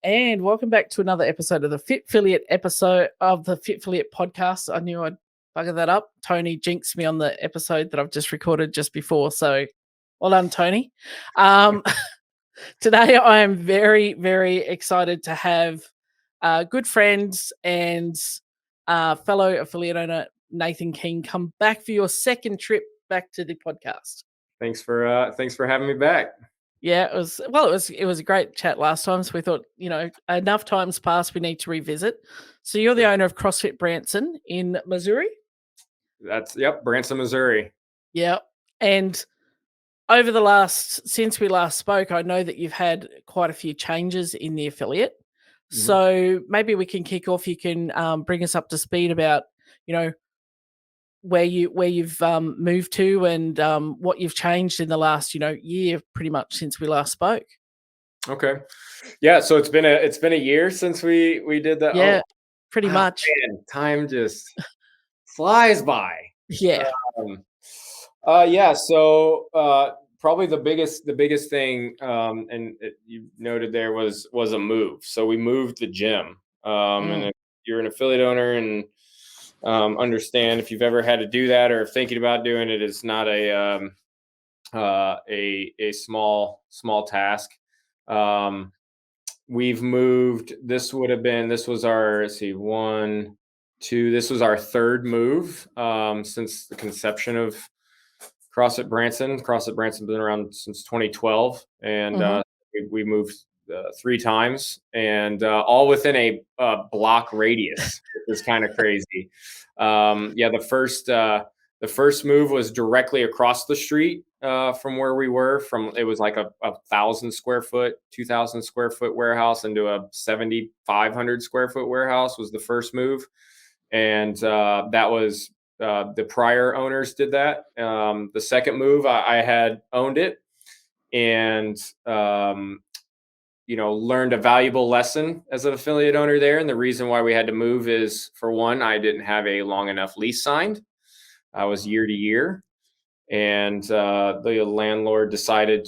And welcome back to another episode of the Fit Affiliate episode of the Fit Affiliate podcast. I knew I'd bugger that up. Tony jinxed me on the episode that I've just recorded just before. So well done, Tony. Today I am very, very excited to have good friends and fellow affiliate owner Nathan King come back for your second trip back to the podcast. Thanks for having me back. Yeah, it was a great chat last time. So we thought, enough time's passed, we need to revisit. So you're the owner of CrossFit Branson in Missouri? Branson, Missouri. Yeah. And since we last spoke, I know that you've had quite a few changes in the affiliate. Mm-hmm. So maybe we can kick off. You can bring us up to speed about, where you've moved to and what you've changed in the last year, pretty much since we last spoke. Okay, yeah. So it's been a year since we did that. Yeah, pretty much. Man, time just flies by. Yeah. Yeah. So probably the biggest thing, you noted there was a move. So we moved the gym, and if you're an affiliate owner and understand if you've ever had to do that or thinking about doing it, it's not a small task. We've moved. This was our this was our third move since the conception of CrossFit Branson. CrossFit Branson's been around since 2012, and we moved 3 times, and all within a block radius. It's kind of crazy. The first move was directly across the street from where we were. It was like a 1,000 square foot, 2,000 square foot warehouse into a 7,500 square foot warehouse was the first move, and that was the prior owners did that. The second move, I had owned it, and learned a valuable lesson as an affiliate owner there. And the reason why we had to move is, for one, I didn't have a long enough lease signed. I was year to year. And the landlord decided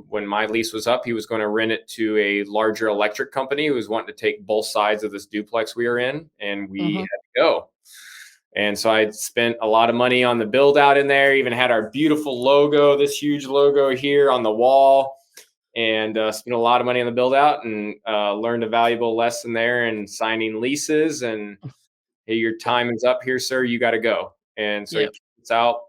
when my lease was up, he was going to rent it to a larger electric company who was wanting to take both sides of this duplex we were in. And we had to go. And so I spent a lot of money on the build out in there, even had our beautiful logo, this huge logo here on the wall. And spent a lot of money on the build out, and learned a valuable lesson there in signing leases. And hey, your time is up here, sir. You got to go. And so it's out.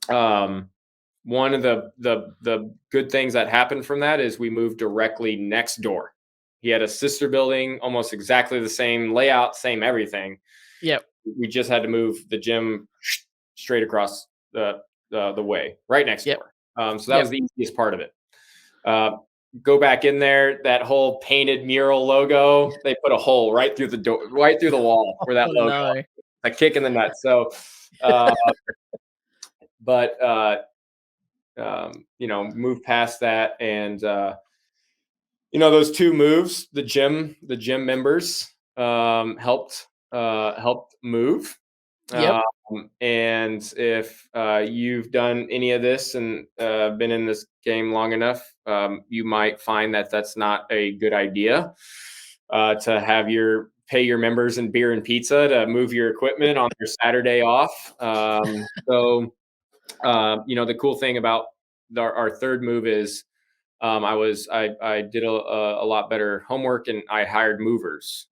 One of the good things that happened from that is we moved directly next door. He had a sister building, almost exactly the same layout, same everything. Yep. We just had to move the gym straight across the way, right next door. So that was the easiest part of it. Go back in there, that whole painted mural logo, they put a hole right through the door, right through the wall where that logo, no. A kick in the nuts. So, move past that. And, those 2 moves, the gym members, helped move. Yep. And if you've done any of this and been in this game long enough, you might find that that's not a good idea to have pay your members in beer and pizza to move your equipment on their Saturday off. The cool thing about our third move is I did a lot better homework, and I hired movers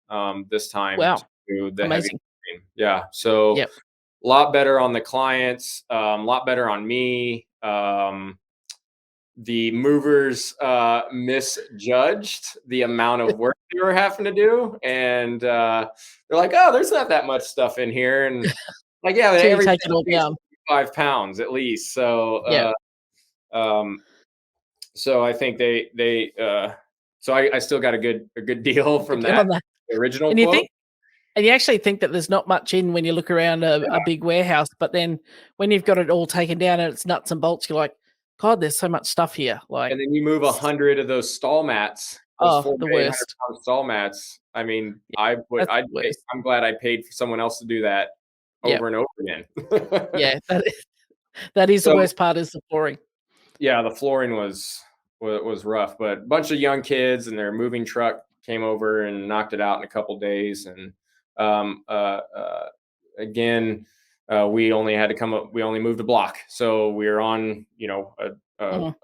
this time. Wow. To do the amazing. Heavy. Yeah. So a lot better on the clients, a lot better on me. The movers misjudged the amount of work they were having to do. And they're like, oh, there's not that much stuff in here. And like, yeah, everything take it all down. 5 pounds at least. So, so I think so I still got a good deal from that. The original quote. And you actually think that there's not much in when you look around a big warehouse, but then when you've got it all taken down and it's nuts and bolts, you're like, God, there's so much stuff here. And then you move 100 of those stall mats. The worst. Stall mats. I mean, I'm glad I paid for someone else to do that over and over again. Yeah, that is the worst part, is the flooring. Yeah, the flooring was rough, but a bunch of young kids and their moving truck came over and knocked it out in a couple days. And um, uh, uh, again, we only had to come up. We only moved a block, so we were on, Mhm.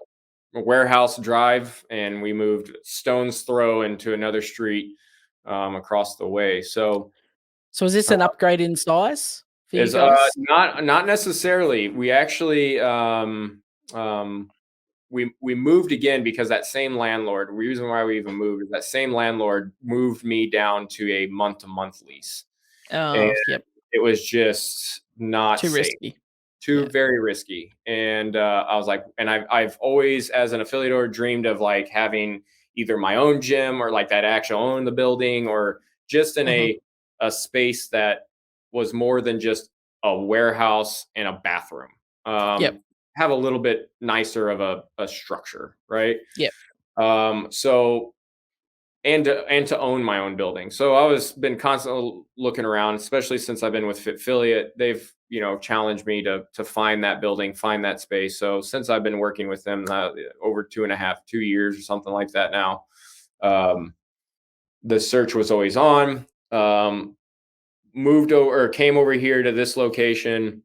a warehouse drive, and we moved stone's throw into another street across the way. So So is this uh, an upgrade in size for you is guys? not necessarily. We actually we moved again because that same landlord. The reason why we even moved is that same landlord moved me down to a month-to-month lease, and Oh, yep. it was just not Too safe. risky. Too Yeah. very risky. And I was like, and I've always, as an affiliate owner, dreamed of like having either my own gym, or like that actual own the building, or just in Mhm. a space that was more than just a warehouse and a bathroom. Yep. Have a little bit nicer of a structure, right? Yep. So and to own my own building. So I was been constantly looking around, especially since I've been with Fitfiliate. They've challenged me to find that building, find that space. So since I've been working with them over 2.5 2 years or something like that now, um, the search was always on. Moved over or came over here to this location,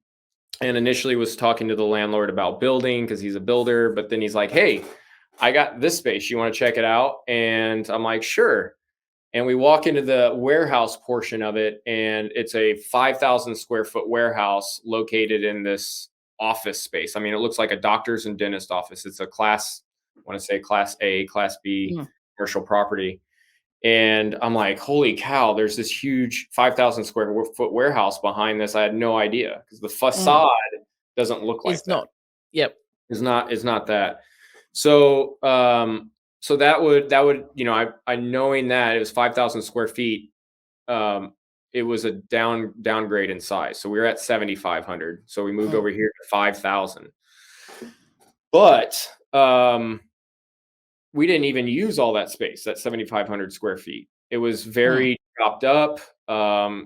and initially was talking to the landlord about building because he's a builder. But then he's like, "Hey, I got this space. You want to check it out?" And I'm like, "Sure." And we walk into the warehouse portion of it, and it's a 5,000 square foot warehouse located in this office space. I mean, it looks like a doctor's and dentist office. It's a class, I want to say class A, class B Mm. commercial property. And I'm like, holy cow, there's this huge 5,000 square foot warehouse behind this. I had no idea because the Mm. facade doesn't look like It's that. not. Yep. Is not that. So so that would I knowing that it was 5,000 square feet, um it was a downgrade in size. So we were at 7,500. So we moved Mm. over here to 5,000. But we didn't even use all that space, that 7,500 square feet. It was Mm. very chopped up.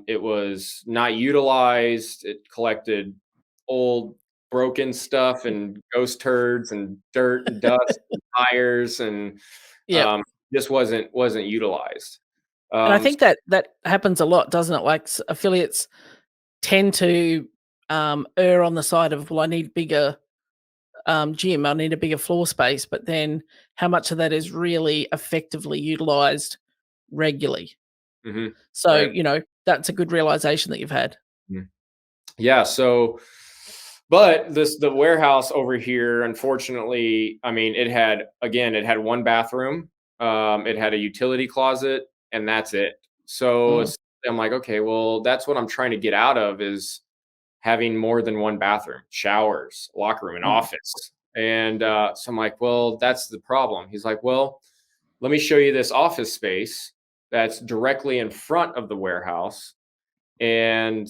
It was not utilized. It collected old broken stuff and ghost turds and dirt and dust and tires, and Yep. um, just wasn't utilized. And I Um, think that that happens a lot, doesn't it? Like affiliates tend to err on the side of, well, I need bigger gym, I need a bigger floor space, but then how much of that is really effectively utilized regularly? mhm, So, right. that's a good realization that you've had. Mhm. Yeah. So, but the warehouse over here, unfortunately, I mean, it had one bathroom, it had a utility closet, and that's it. So Mm. I'm like, okay, well, that's what I'm trying to get out of, is having more than one bathroom, showers, locker room, and Mm. office. And so I'm like, well, that's the problem. He's like, well, let me show you this office space that's directly in front of the warehouse, and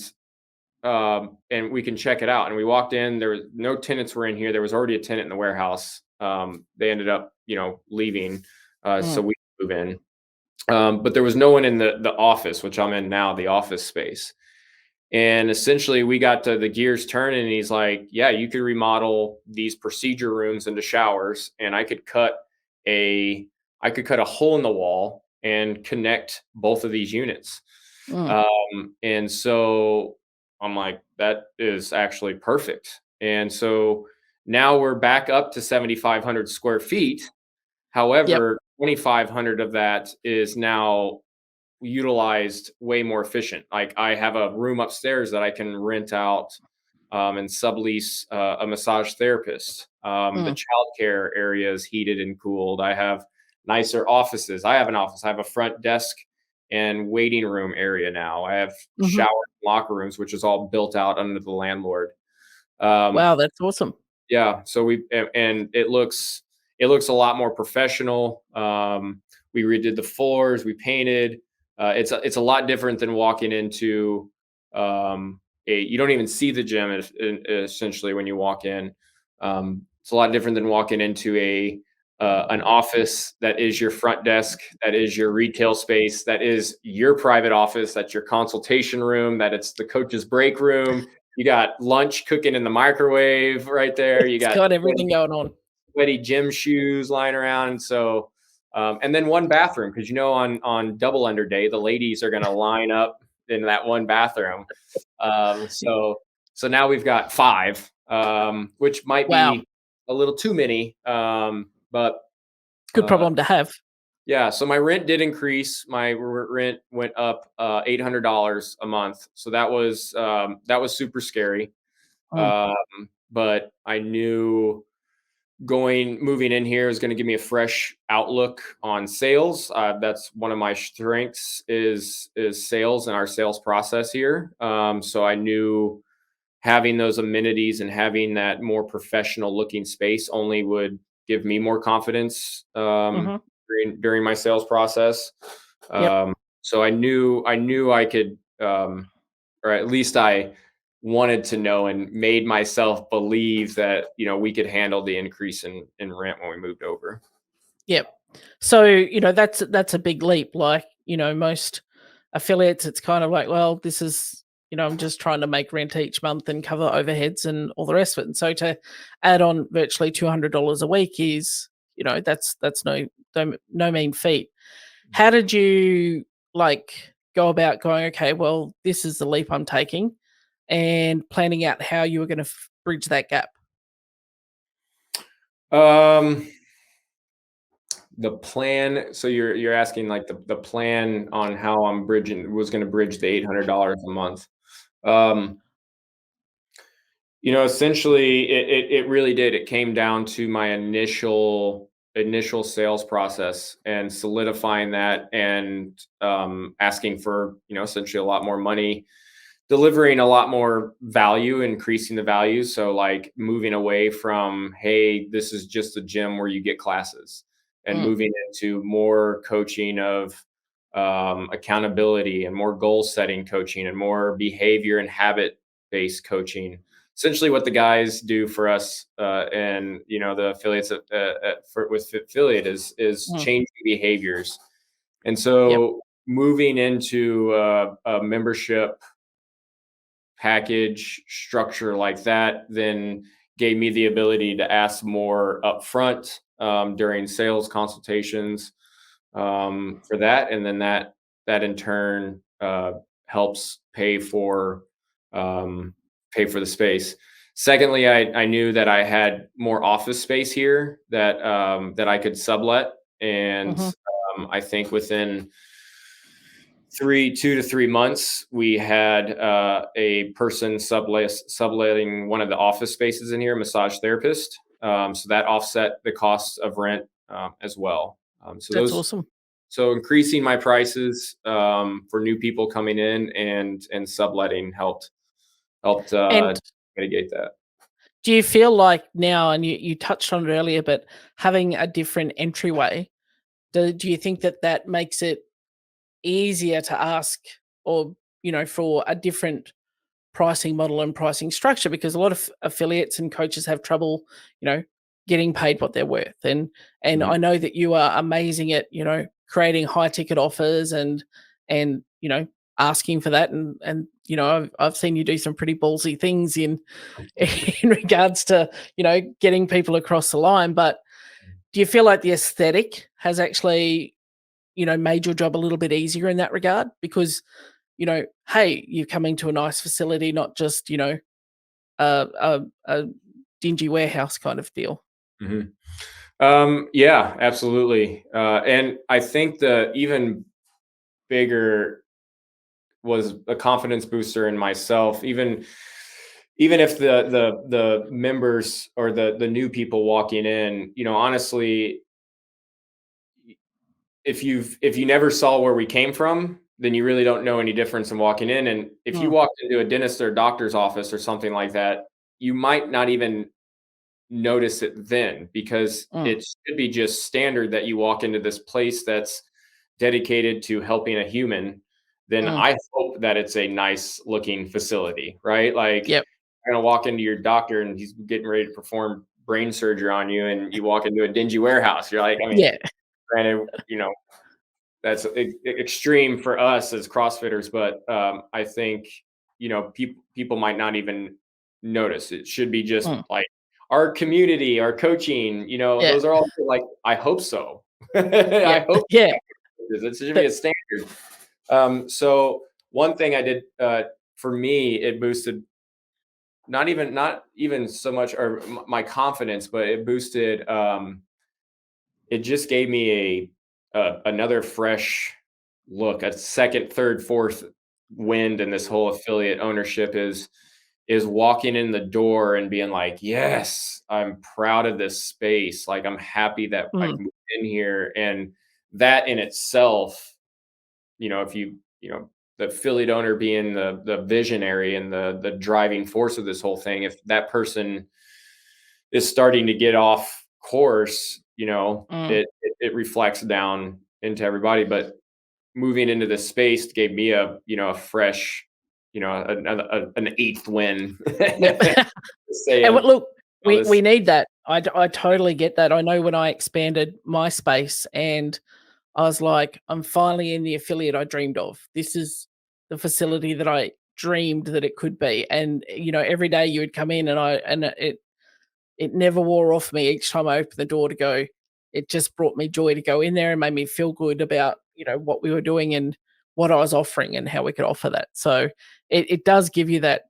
and we can check it out. And we walked in. There was no tenants were in here. There was already a tenant in the warehouse. They ended up, leaving, so Mm. we move in. But there was no one in the office, which I'm in now, the office space. And essentially, we got to the gears turning, and he's like, "Yeah, you could remodel these procedure rooms into showers, and a I could cut a hole in the wall and connect both of these units." Mm. And so I'm like, "That is actually perfect." And so now we're back up to 7,500 square feet. Yep. However, 2,500 of that is now utilized way more efficient. Like, I have a room upstairs that I can rent out, and sublease a massage therapist. The Mm. childcare area is heated and cooled. I have nicer offices. I have an office. I have a front desk and waiting room area now. I have Mhm. shower and locker rooms, which is all built out under the landlord. Um, Wow, that's awesome. yeah, so and it looks a lot more professional. We redid the floors, we painted. It's a lot different than walking into a you don't even see the gym essentially when you walk in. It's a lot different than walking into a an office that is your front desk, that is your retail space, that is your private office, that's your consultation room, that it's the coach's break room. You got lunch cooking in the microwave right there. You It's got got everything going on. sweaty gym shoes lying around. So And then one bathroom, because on double under day, the ladies are going to line up in that one bathroom. So now we've got five, which might Wow, be a little too many. But good uh, problem to have. yeah, so my rent did increase. My rent went up $800 a month. So that was super scary. Mm, Um, but I knew moving in here is going to give me a fresh outlook on sales. That's one of my strengths is sales and our sales process here. So I knew having those amenities and having that more professional looking space only would give me more confidence mhm, during my sales process. yep, So I knew I could, or at least I wanted to know and made myself believe that we could handle the increase in rent when we moved over. yep. So, that's a big leap. Like, most affiliates, it's kind of like, well, this is, I'm just trying to make rent each month and cover overheads and all the rest of it. And so to add on virtually $200 a week is, that's no mean feat. How did you like go about going, okay, well, this is the leap I'm taking, and planning out how you were going to bridge that gap? Um, the plan. So you're asking like the plan on how I'm bridging was going to bridge the $800 a month. Um, essentially, it really did. It came down to my initial sales process and solidifying that, and asking for essentially a lot more money, delivering a lot more value, increasing the value. So like moving away from, hey, this is just a gym where you get classes, and Mm, moving into more coaching of accountability, and more goal setting coaching, and more behavior and habit based coaching. Essentially, what the guys do for us, and the affiliates with affiliate is mm, changing behaviors. And yep. so moving into a membership package structure like that then gave me the ability to ask more upfront during sales consultations, for that, and then that in turn helps pay for the space. Secondly, I knew that I had more office space here that I could sublet, and Mhm. I think within 2 to 3 months, we had a person subletting one of the office spaces in here, a massage therapist. So that offset the cost of rent as well. That's awesome. So increasing my prices for new people coming in, and subletting helped And mitigate that. do you feel like now, and you touched on it earlier, but having a different entryway, do you think that that makes it easier to ask, or, for a different pricing model and pricing structure? Because a lot of affiliates and coaches have trouble, you know, getting paid what they're worth. And Mhm. I know that you are amazing at, creating high ticket offers and asking for that. And I've seen you do some pretty ballsy things in in regards to, getting people across the line. But do you feel like the aesthetic has actually, made your job a little bit easier in that regard? Because, hey, you're coming to a nice facility, not just, a dingy warehouse kind of deal. Mhm. Yeah, absolutely. And I think the even bigger was a confidence booster in myself. Even if the members or the new people walking in, honestly, if you never saw where we came from, then you really don't know any difference in walking in. And if you Mm, walked into a dentist or doctor's office or something like that, you might not even notice it then, because mm, it should be just standard that you walk into this place that's dedicated to helping a human. Then mm, I hope that it's a nice looking facility, right? Like, yep, you're gonna walk into your doctor and he's getting ready to perform brain surgery on you, and you walk into a dingy warehouse. You're like, I mean, yeah, granted, that's extreme for us as CrossFitters, but I think people might not even notice. It should be just mm, like our community, our coaching. yeah. Those are all like, I hope so. Yeah. I hope Yeah. it should be That a standard. So one thing I did, for me, it boosted not even so much or my confidence, but it boosted. It just gave me another fresh look, a second, third, fourth wind in this whole affiliate ownership is walking in the door and being like, yes, I'm proud of this space. Like I'm happy that I mm, can move in here. And that in itself, if the affiliate owner being the visionary and the driving force of this whole thing, if that person is starting to get off course, mm. it reflects down into everybody. But moving into this space gave me a fresh, an eighth win. Yep. And Saying, look, we this. need that. I totally get that. I know when I expanded my space and I was like, I'm finally in the affiliate I dreamed of. This is the facility that I dreamed that it could be. And every day you would come in and it never wore off me each time I opened the door to go. It just brought me joy to go in there and made me feel good about, what we were doing and what I was offering and how we could offer that. So it does give you that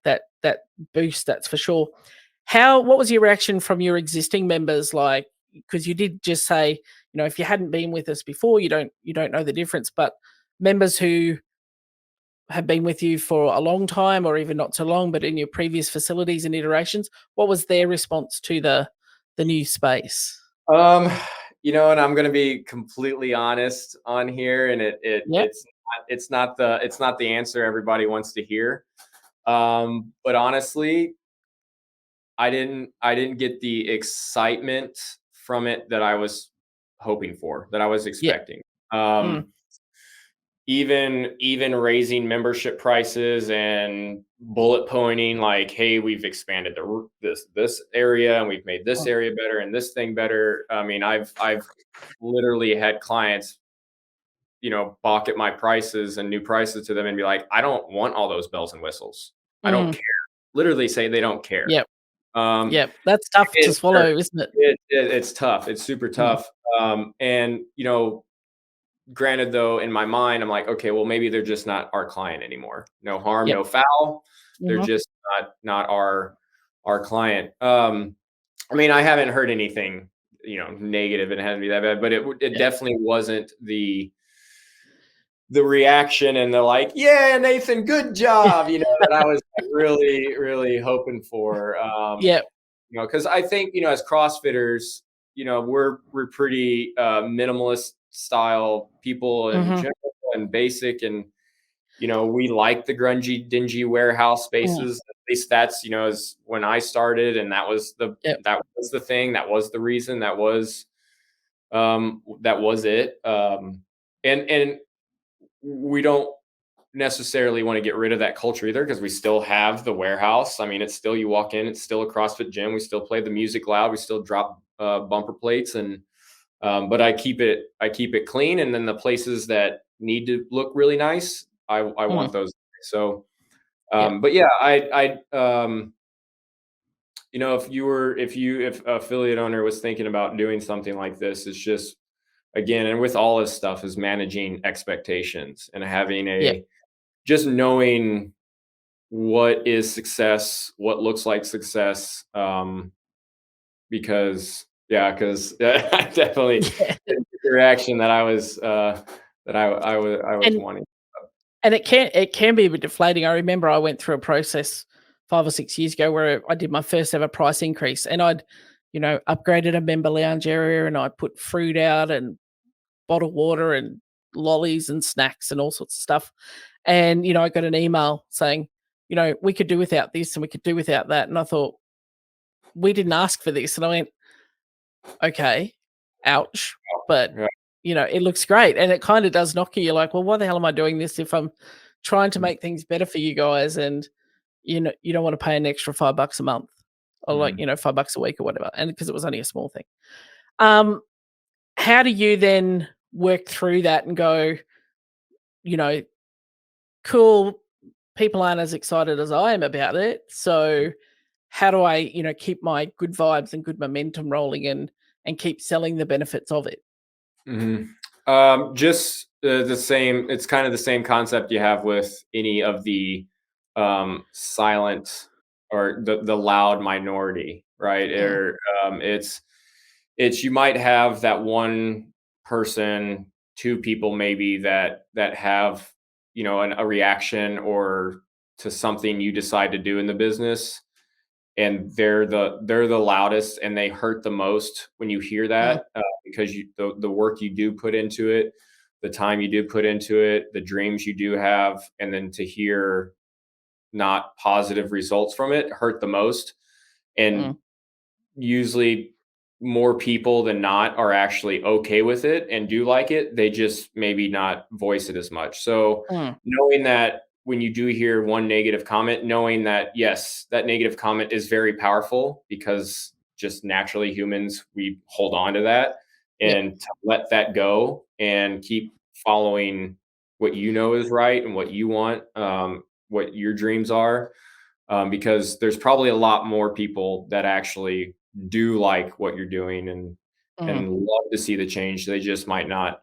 boost, that's for sure. What was your reaction from your existing members? Like, because you did just say, if you hadn't been with us before, you don't know the difference. But members who have been with you for a long time or even not so long, but in your previous facilities and iterations, what was their response to the new space? Um, and I'm going to be completely honest on here, and Yep. it's not the answer everybody wants to hear. But honestly, I didn't get the excitement from it that I was hoping for, that I was Yep. expecting. Mm. Um, even raising membership prices and bullet pointing like, hey, we've expanded this area and we've made this Mm. area better and this thing better. I mean, I've literally had clients, balk at my prices and new prices to them and be like, I don't want all those bells and whistles. I don't Mm. care. Literally say they don't care. Yep. Um, Yep. That's tough to it swallow, hurts. isn't it? It's tough. It's super Mm. tough. And granted, though, in my mind, I'm like, okay, well, maybe they're just not our client anymore. No harm, Yep. no foul. They're Mhm. just not our client. I mean, I haven't heard anything, negative. It hasn't been that bad, but it Yep. definitely wasn't the reaction and the like, yeah, Nathan, good job, that I was like, really, really hoping for. Yep. Because I think, as CrossFitters, we're pretty minimalist style people in Mhm. general and basic, and we like the grungy, dingy warehouse Mm. spaces. At least that's is when I started, and Yep. that was the thing, that was the reason, that was it. And we don't necessarily want to get rid of that culture either, because we still have the warehouse. I mean, it's still, you walk in, it's still a CrossFit gym. We still play the music loud. We still drop bumper plates, and but I keep it clean. And then the places that need to look really nice, I Mm. want those. So, Yep. but yeah, if affiliate owner was thinking about doing something like this, it's just, again, and with all this stuff, is managing expectations and having Yep. just knowing what is success, what looks like success. Because I definitely Yeah. didn't get the reaction that I was And wanting. it can be a bit deflating. I remember I went through a process 5 or 6 years ago where I did my first ever price increase, and I'd, upgraded a member lounge area, and I put fruit out and bottled water and lollies and snacks and all sorts of stuff. And, I got an email saying, we could do without this and we could do without that. And I thought, we didn't ask for this. And I went, okay, ouch. But, Yeah. it looks great. And it kind of does knock you. You're like, well, why the hell am I doing this if I'm trying to Mm, make things better for you guys? And, you don't want to pay an extra $5 a month or like, mhm. $5 a week or whatever. And because it was only a small thing. Um, how do you then work through that and go, you know, cool, people aren't as excited as I am about it. So how do I, keep my good vibes and good momentum rolling and keep selling the benefits of it? Just the same. It's kind of the same concept you have with any of the silent or the loud minority, right? Mm, Or it's you might have that one person, two people maybe that have a reaction or to something you decide to do in the business, and they're the loudest and they hurt the most when you hear mm, that, because the work you do put into it, the time you do put into it, the dreams you do have, and then to hear not positive results from it hurt the most. mm, And usually more people than not are actually okay with it and do like it. They just maybe not voice it as much. So mm, knowing that when you do hear one negative comment, knowing that yes, that negative comment is very powerful, because just naturally humans, we hold on to that, yep. and to let that go and keep following what you know is right and what you want, what your dreams are, because there's probably a lot more people that actually do like what you're doing Mm, and love to see the change. They just might not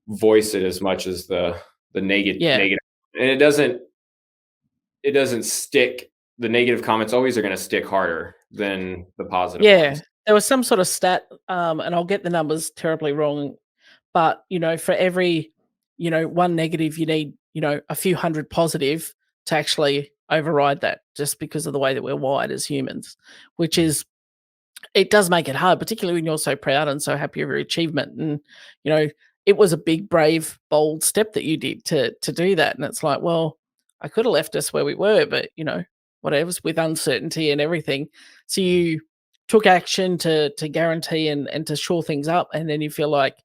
voice it as much as the yeah. negative, and it doesn't stick. The negative comments always are going to stick harder than the positive Yeah. ones. There was some sort of stat, and I'll get the numbers terribly wrong, but, for every, one negative, you need, a few hundred positive to actually override that, just because of the way that we're wired as humans, which is, it does make it hard, particularly when you're so proud and so happy of your achievement. And, you know, it was a big, brave, bold step that you did to do that. And it's like, well, I could have left us where we were, but whatever's with uncertainty and everything. So you took action to guarantee and to shore things up, and then you feel like,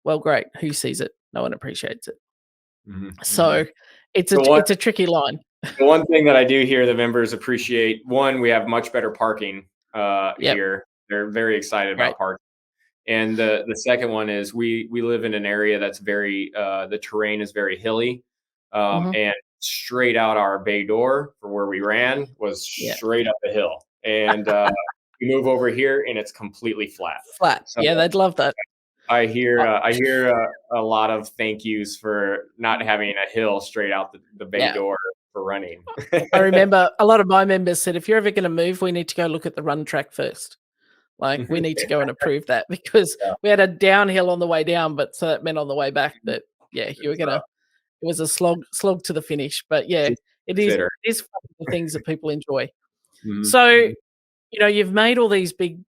well, great, who sees it? No one appreciates it. Mhm, So mhm. it's a The one it's a tricky line. the one thing that I do hear the members appreciate, one, we have much better parking Yep, here. They're very excited great. about parking. And the second one is we live in an area that's very the terrain is very hilly, Hmm. and straight out our bay door for where we ran was Yeah, straight up the hill, and we move over here and it's completely flat. flat. So Yeah, they'd love that. Uh, I hear a lot of thank yous for not having a hill straight out the bay yeah, door for running. I remember a lot of my members said, "If you're ever gonna move, we need to go look at the run track first. Like, we need to go and approve that," because Yeah, we had a downhill on the way down, but so that meant on the way back that, yeah, you were it's gonna it was a slog to the finish. But yeah, to it is consider. it is fun, the things that people enjoy. Mhm, So, mhm, you've made all these big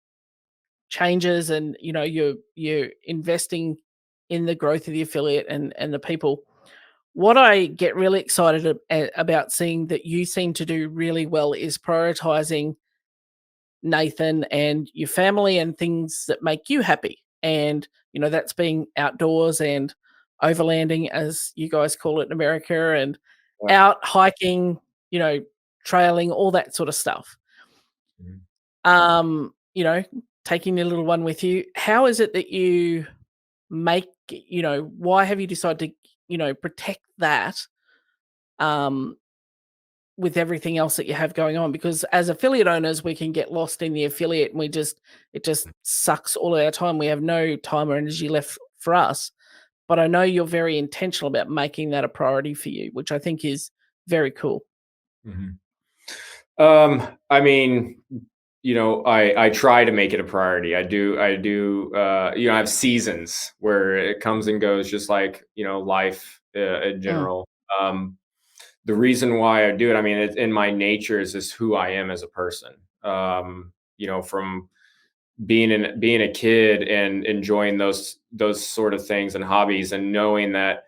changes, and, you're investing in the growth of the affiliate and the people. What I get really excited about seeing that you seem to do really well is prioritizing Nathan and your family and things that make you happy. And, that's being outdoors and overlanding, as you guys call it in America, and yeah, out hiking, you know, trailing, all that sort of stuff. mhm, Um, you know, taking your little one with you. How is it that you why have you decided to, protect that? Um, with everything else that you have going on, because as affiliate owners we can get lost in the affiliate, and it just sucks all our time. We have no time or energy left for us. But I know you're very intentional about making that a priority for you, which I think is very cool. mhm. I mean, I try to make it a priority. I have seasons where it comes and goes, just like, life in Mm, general. Um, the reason why I do it, I mean, it's in my nature, is just who I am as a person. From being a kid and enjoying those sort of things and hobbies, and knowing that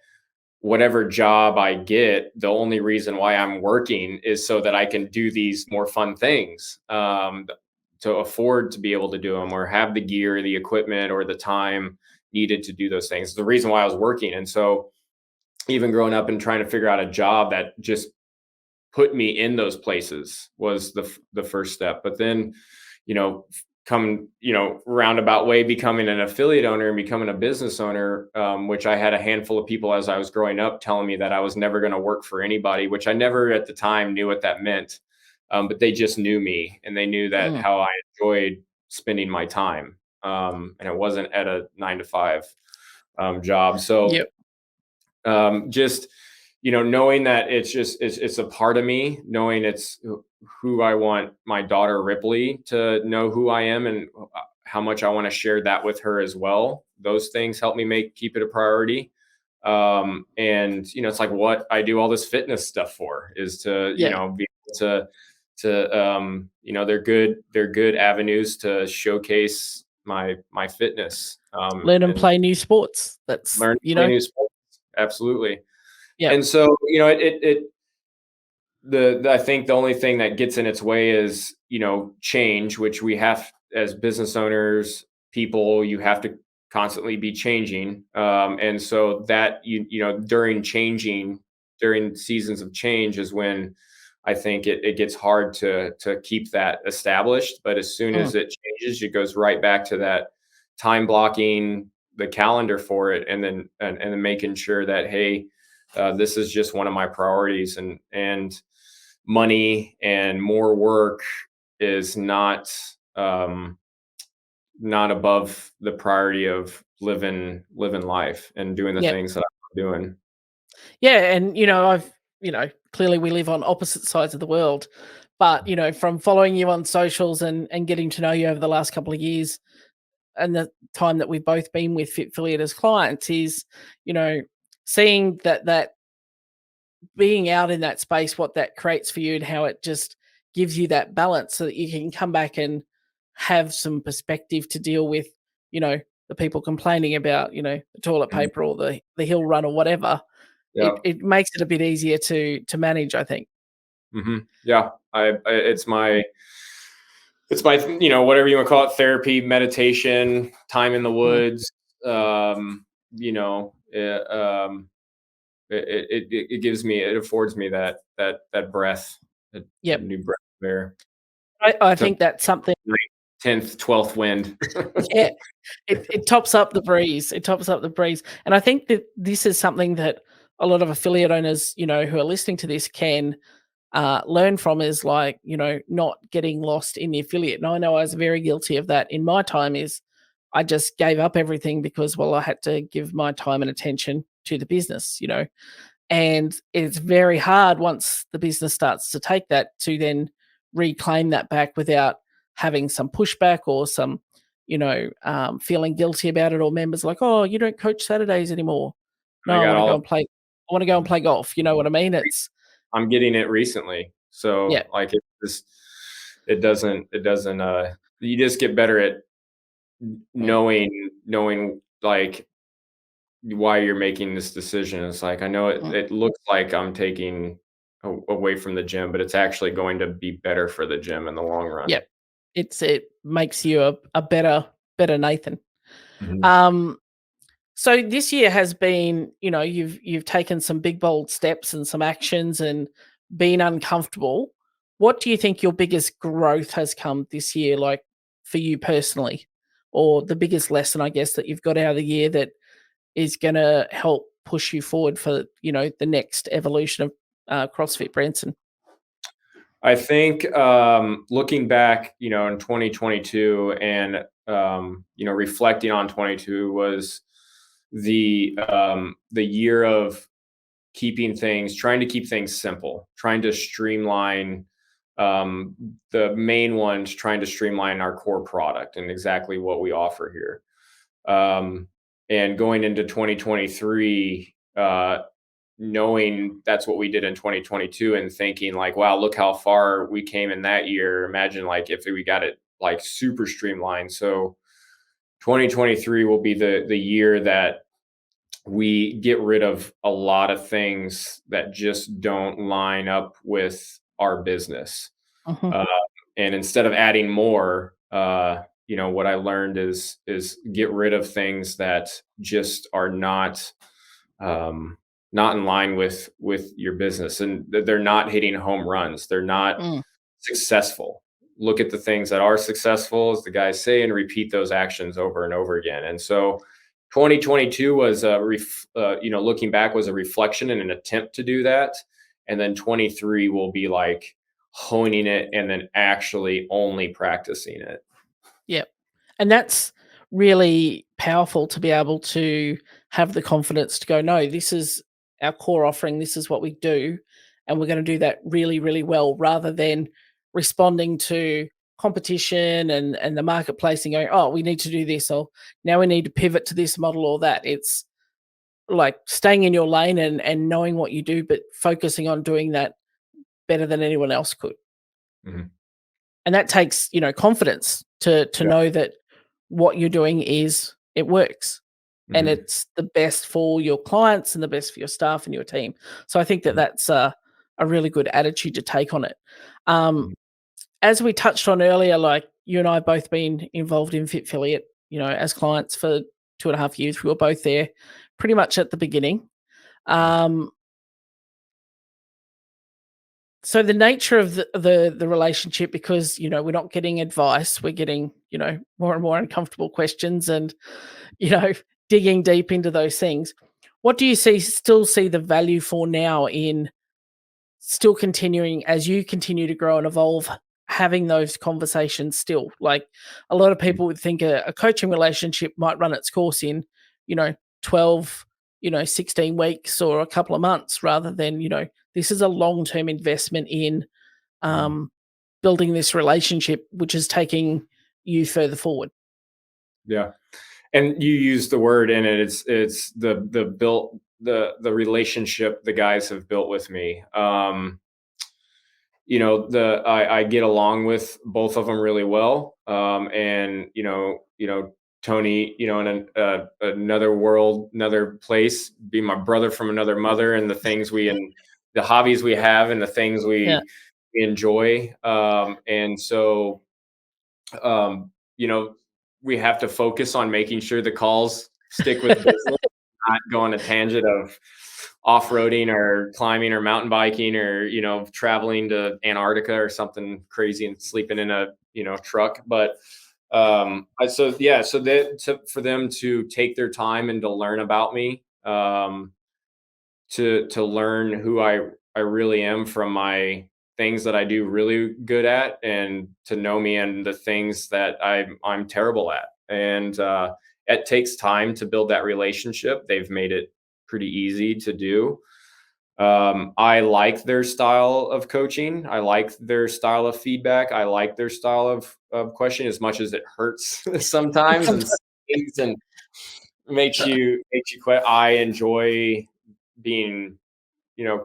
whatever job I get, the only reason why I'm working is so that I can do these more fun things, to afford to be able to do them, or have the gear, the equipment, or the time needed to do those things. The reason why I was working. And so even growing up and trying to figure out a job that just put me in those places was the first step. But then, come roundabout way, becoming an affiliate owner and becoming a business owner, which I had a handful of people as I was growing up telling me that I was never going to work for anybody, which I never at the time knew what that meant. But they just knew me, and they knew that mm, how I enjoyed spending my time. and it wasn't at a 9 to 5 job. So Yep. just knowing that it's a part of me, knowing it's who I want my daughter Ripley to know who I am, and how much I want to share that with her as well. Those things help me keep it a priority. And it's like what I do all this fitness stuff for is to Yeah. be able they're good avenues to showcase my fitness, Learn and and play new sports. That's, learn to play new sports. Absolutely. Yep. And so, I think the only thing that gets in its way is, change, which we have as business owners, people, you have to constantly be changing. And so that, during seasons of change is when I think it gets hard to keep that established. But as soon Mm. as it changes, it goes right back to that time blocking the calendar for it, and then making sure that, hey, this is just one of my priorities, and money and more work is not above the priority of living life and doing the Yep. things that I'm doing. Yeah, and clearly we live on opposite sides of the world, but from following you on socials and getting to know you over the last couple of years, and the time that we've both been with Fitfiliate as clients, is seeing that being out in that space, what that creates for you, and how it just gives you that balance so that you can come back and have some perspective to deal with, the people complaining about, the toilet Mhm. paper or the hill run or whatever. Yeah. It makes it a bit easier to manage, I think. Yeah. It's my, whatever you want to call it, therapy, meditation, time in the Mm, woods. Um, you know, it, um, it gives me, it affords me that breath, that yep. new breath there. I To think that's something. 10th, 12th wind. Yeah, it tops up the breeze. It tops up the breeze, and I think that this is something that a lot of affiliate owners, who are listening to this, can learn from, is like, not getting lost in the affiliate. And I know I was very guilty of that in my time. Is I just gave up everything because, well, I had to give my time and attention to the business, and it's very hard once the business starts to take that to then reclaim that back without having some pushback or some, feeling guilty about it, or members like, oh, you don't coach Saturdays anymore. I No, I got want to all go and play. I want to go and play golf. You know what I mean? It's I'm getting it recently. yeah, So like it doesn't you just get better at mm, knowing like why you're making this decision. It's like, I know it, mm, it looks like I'm taking away from the gym, but it's actually going to be better for the gym in the long run. yeah. It makes you a better Nathan. Mhm. Um, So this year has been, you've taken some big bold steps and some actions and been uncomfortable. What do you think your biggest growth has come this year, like for you personally, or the biggest lesson, I guess, that you've got out of the year that is going to help push you forward for the next evolution of CrossFit Branson? I think looking back, in 2022, and reflecting on 22 was the year of trying to keep things simple, trying to streamline, the main ones, trying to streamline our core product and exactly what we offer here. Um, and going into 2023, knowing that's what we did in 2022 and thinking like, wow, look how far we came in that year. Imagine like if we got it like super streamlined. So 2023 will be the year that we get rid of a lot of things that just don't line up with our business. Mhm. Uh, and instead of adding more, what I learned is get rid of things that just are not in line with your business, and they're not hitting home runs. They're not Mm. successful. Look at the things that are successful, as the guys say, and repeat those actions over and over again. And so 2022 was looking back, was a reflection and an attempt to do that. And then 23 will be like honing it and then actually only practicing it. Yep. And that's really powerful to be able to have the confidence to go, no, this is our core offering, this is what we do, and we're going to do that really, really well, rather than responding to competition and the marketplace and going, oh, we need to do this, or now we need to pivot to this model or that. It's like staying in your lane and knowing what you do, but focusing on doing that better than anyone else could. Mhm. And that takes, confidence to Yeah. know that what you're doing it works, and Mhm. it's the best for your clients and the best for your staff and your team. So I think that Mhm. that's a really good attitude to take on it. Um, Mhm. as we touched on earlier, like you and I have both been involved in Fitfiliate, as clients for 2.5 years. We were both there pretty much at the beginning. Mhm. Um, so the nature of the relationship, because we're not getting advice, we're getting more and more uncomfortable questions, and you know digging deep into those things. What do you still see the value for now in still continuing, as you continue to grow and evolve, having those conversations still? Like, a lot of people would think a coaching relationship might run its course in, 12, 16 weeks or a couple of months, rather than, this is a long-term investment in Mhm. um, building this relationship, which is taking you further forward. Yeah. And you use the word in it. It's the relationship the guys have built with me. I get along with both of them really well. And Tony, in another world, another place, be my brother from another mother, and the things and the hobbies we have and the things Yeah. we enjoy. And so um, you know, we have to focus on making sure the calls stick with business, not go on a tangent of off-roading or climbing or mountain biking or, traveling to Antarctica or something crazy and sleeping in a, truck. But so yeah, so for them to take their time and to learn about me, to learn who I really am from my things that I do really good at, and to know me and the things that I'm terrible at. And it takes time to build that relationship. They've made it pretty easy to do. I like their style of coaching. I like their style of feedback. I like their style of questioning, as much as it hurts sometimes and stings and makes you quit. I enjoy being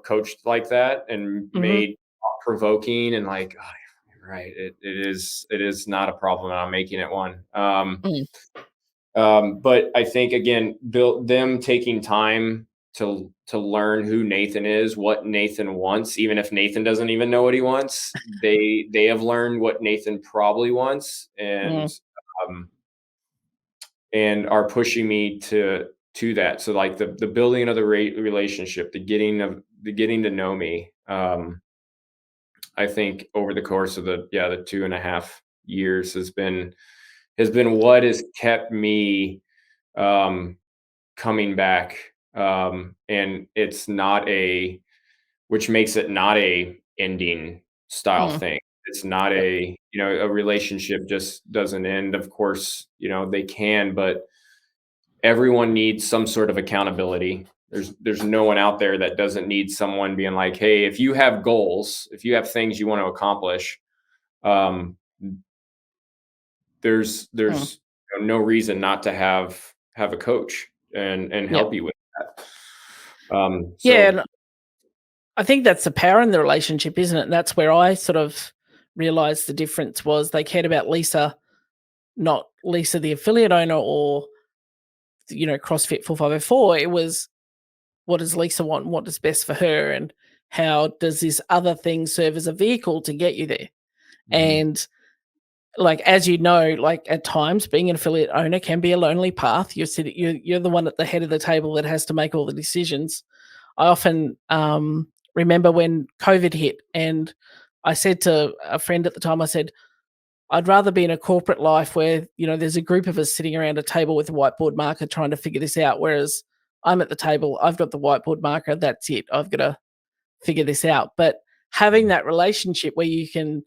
coached like that and Hmm. made provoking, and like, oh, you're right, it is not a problem, and I'm making it one. Mm. But I think, again, built them taking time to learn who Nathan is, what Nathan wants, even if Nathan doesn't even know what he wants. They have learned what Nathan probably wants, Mm. um, and are pushing me to that. So, like, the building of the relationship, the getting to know me. I think over the course of the 2.5 years has been what has kept me coming back. And it's not which makes it not a ending style Mm. thing. It's not Yep. a relationship just doesn't end. Of course, they can, but everyone needs some sort of accountability. There's no one out there that doesn't need someone being like, hey, if you have goals, if you have things you want to accomplish, um, Mm. there's no reason not to have a coach and Yep. help you with that. Yeah, So and I think that's the power in the relationship, isn't it? And that's where I sort of realized the difference was they cared about Lisa, not Lisa, the affiliate owner, or CrossFit 4504. It was, what does Lisa want? What is best for her? And how does this other thing serve as a vehicle to get you there? mhm, And like, as you know, like at times being an affiliate owner can be a lonely path. You're the one at the head of the table that has to make all the decisions. I often remember when COVID hit, and I said to a friend at the time, I said, I'd rather be in a corporate life where, there's a group of us sitting around a table with a whiteboard marker trying to figure this out. Whereas I'm at the table, I've got the whiteboard marker, that's it. I've got to figure this out. But having mhm, that relationship where you can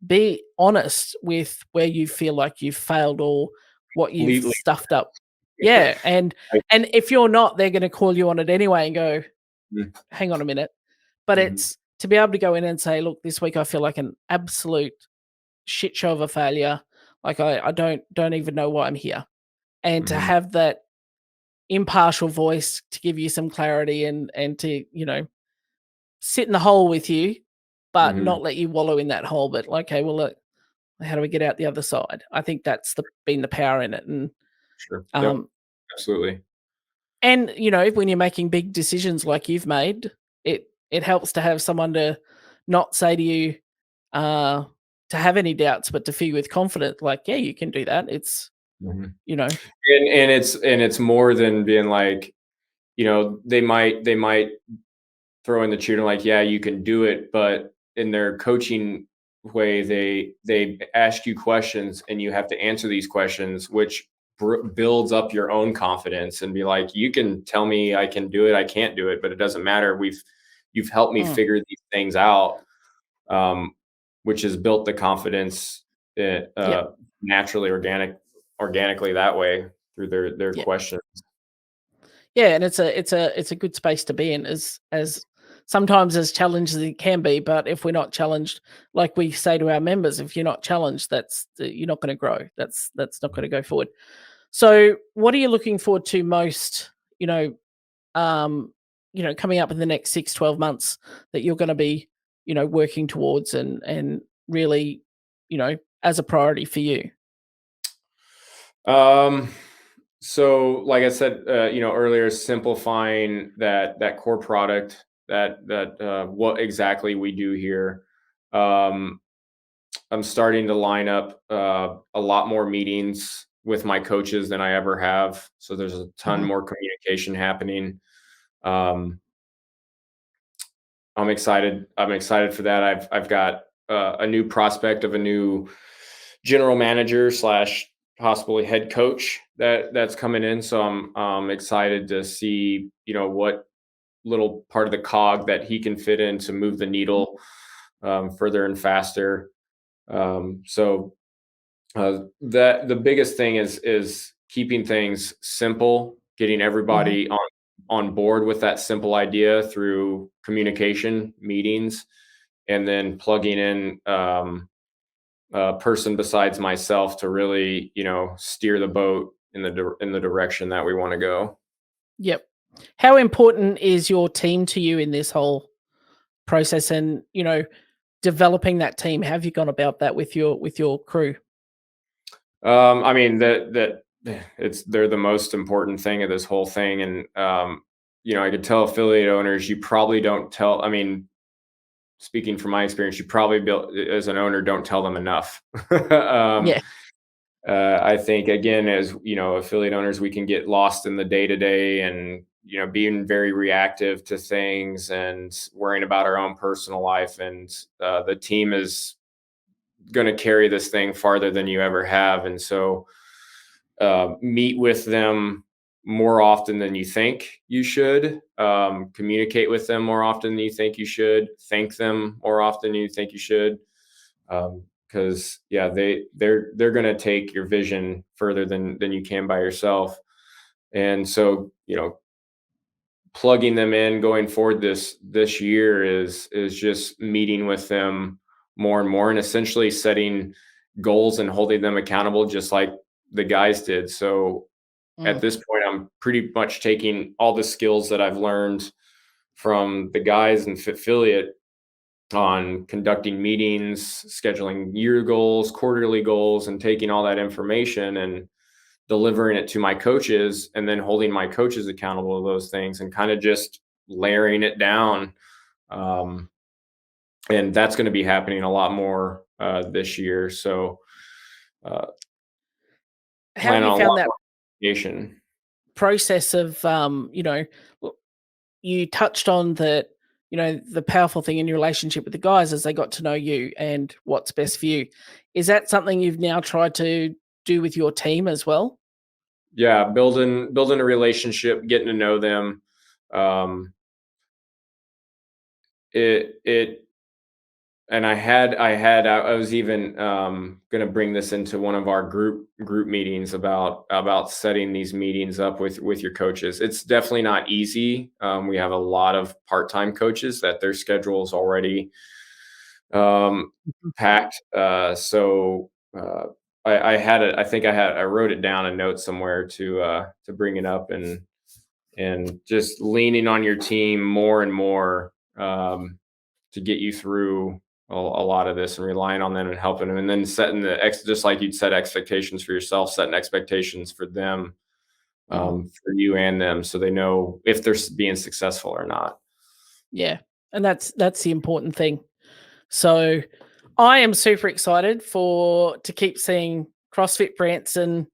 be honest with where you feel like you've failed, or what you've completely. stuffed up. Yeah, and if you're not, they're gonna call you on it anyway and go, "Hang on a minute." But Mhm, it's to be able to go in and say, "Look, this week I feel like an absolute shit show of a failure. Like I don't even know why I'm here." And to mhm, have that impartial voice to give you some clarity and to, sit in the hole with you, but mhm. not let you wallow in that hole. But okay, well, look, how do we get out the other side? I think that's been the power in it. Sure. Yep. Um, Absolutely. when you're making big decisions like you've made, it helps to have someone to not say to you, uh, to have any doubts, but to fill you with confidence. Like, yeah, you can do that. It's Mhm. you know, And it's more than being like, they might throw in the tutor like, yeah, you can do it, but in their coaching way, they ask you questions and you have to answer these questions, which builds up your own confidence and be like, you can tell me I can do it, I can't do it, but it doesn't matter. You've helped me mm, figure these things out, um, which has built the confidence, yep, naturally, organically that way through their yep. questions. Yeah, and it's a good space to be in as sometimes as challenged as it can be, but if we're not challenged, like we say to our members, if you're not challenged, you're not going to grow. That's not going to go forward. So, what are you looking forward to most, you know, coming up in the next 6-12 months that you're going to be, working towards and really, as a priority for you? Um, so like I said, earlier, simplifying that core product, that what exactly we do here. Um, I'm starting to line up a lot more meetings with my coaches than I ever have. So there's a ton Mhm. more communication happening. Um, I'm excited. I'm excited for that. I've got a new prospect of a new general manager slash possibly head coach that's coming in. So I'm excited to see what little part of the cog that he can fit in to move the needle further and faster. So that the biggest thing is keeping things simple, getting Mhm. everybody on board with that simple idea through communication meetings, and then plugging in a person besides myself to really steer the boat in the direction that we want to go. Yep. How important is your team to you in this whole process and, developing that team? How have you gone about that with your crew? I mean that they're the most important thing of this whole thing, and I could tell affiliate owners, you probably don't tell. I mean, speaking from my experience, you probably build as an owner, don't tell them enough. um, Yeah. I think, again, as affiliate owners, we can get lost in the day to day and being very reactive to things and worrying about our own personal life. And the team is going to carry this thing farther than you ever have. And so meet with them more often than you think you should. Communicate with them more often than you think you should. Thank them more often than you think you should. Because yeah, they're going to take your vision further than you can by yourself. And so plugging them in going forward this year is just meeting with them more and more, and essentially setting goals and holding them accountable, just like the guys did. So at Mm. this point, I'm pretty much taking all the skills that I've learned from the guys in affiliate on conducting meetings, scheduling year goals, quarterly goals, and taking all that information and delivering it to my coaches, and then holding my coaches accountable to those things, and kind of just layering it down. Um, and that's going to be happening a lot more this year. So uh, How have plan you on a lot found that more communication. process of, you touched on that, the powerful thing in your relationship with the guys is they got to know you and what's best for you. Is that something you've now tried to do with your team as well? Yeah, building a relationship, getting to know them. Um, it and I was even going to bring this into one of our group meetings about setting these meetings up with your coaches. It's definitely not easy. We have a lot of part-time coaches that their schedule is already um, Mhm. packed. So I had it. I think I wrote it down a note somewhere to bring it up, and just leaning on your team more and more to get you through a lot of this, and relying on them and helping them, and then setting just like you'd set expectations for yourself, setting expectations for them, Mhm. for you and them, so they know if they're being successful or not. Yeah, and that's the important thing. So I am super excited for to keep seeing CrossFit Branson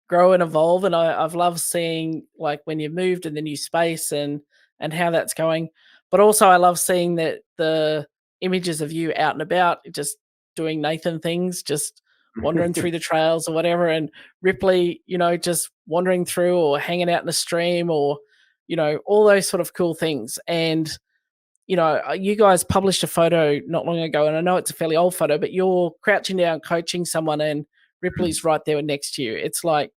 grow and evolve, and I've loved seeing like when you've moved in the new space and how that's going. But also I love seeing that the images of you out and about just doing Nathan things, just wandering through the trails or whatever, and Ripley, just wandering through or hanging out in the stream or all those sort of cool things. And you guys published a photo not long ago, and I know it's a fairly old photo, but you're crouching down coaching someone, and Ripley's right there next to you. It's like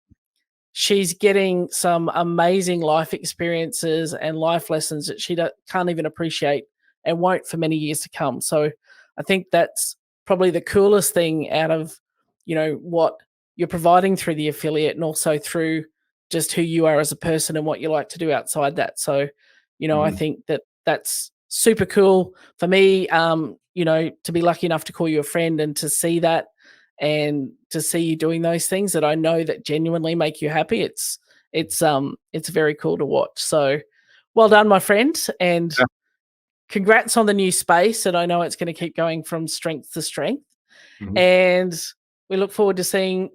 she's getting some amazing life experiences and life lessons that she can't even appreciate and won't for many years to come. So I think that's probably the coolest thing out of what you're providing through the affiliate and also through just who you are as a person and what you like to do outside that. So I Mhm. think that that's super cool for me, to be lucky enough to call you a friend and to see that and to see you doing those things that I know that genuinely make you happy. It's very cool to watch. So well done, my friend, and Yeah. congrats on the new space. And I know it's going to keep going from strength to strength. Mhm. And we look forward to seeing,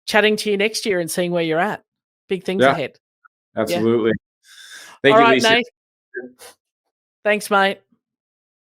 chatting to you next year and seeing where you're at. Big things Yeah, ahead. Yeah. absolutely. All Thank you, right, Lisa. Nate. Thanks, mate.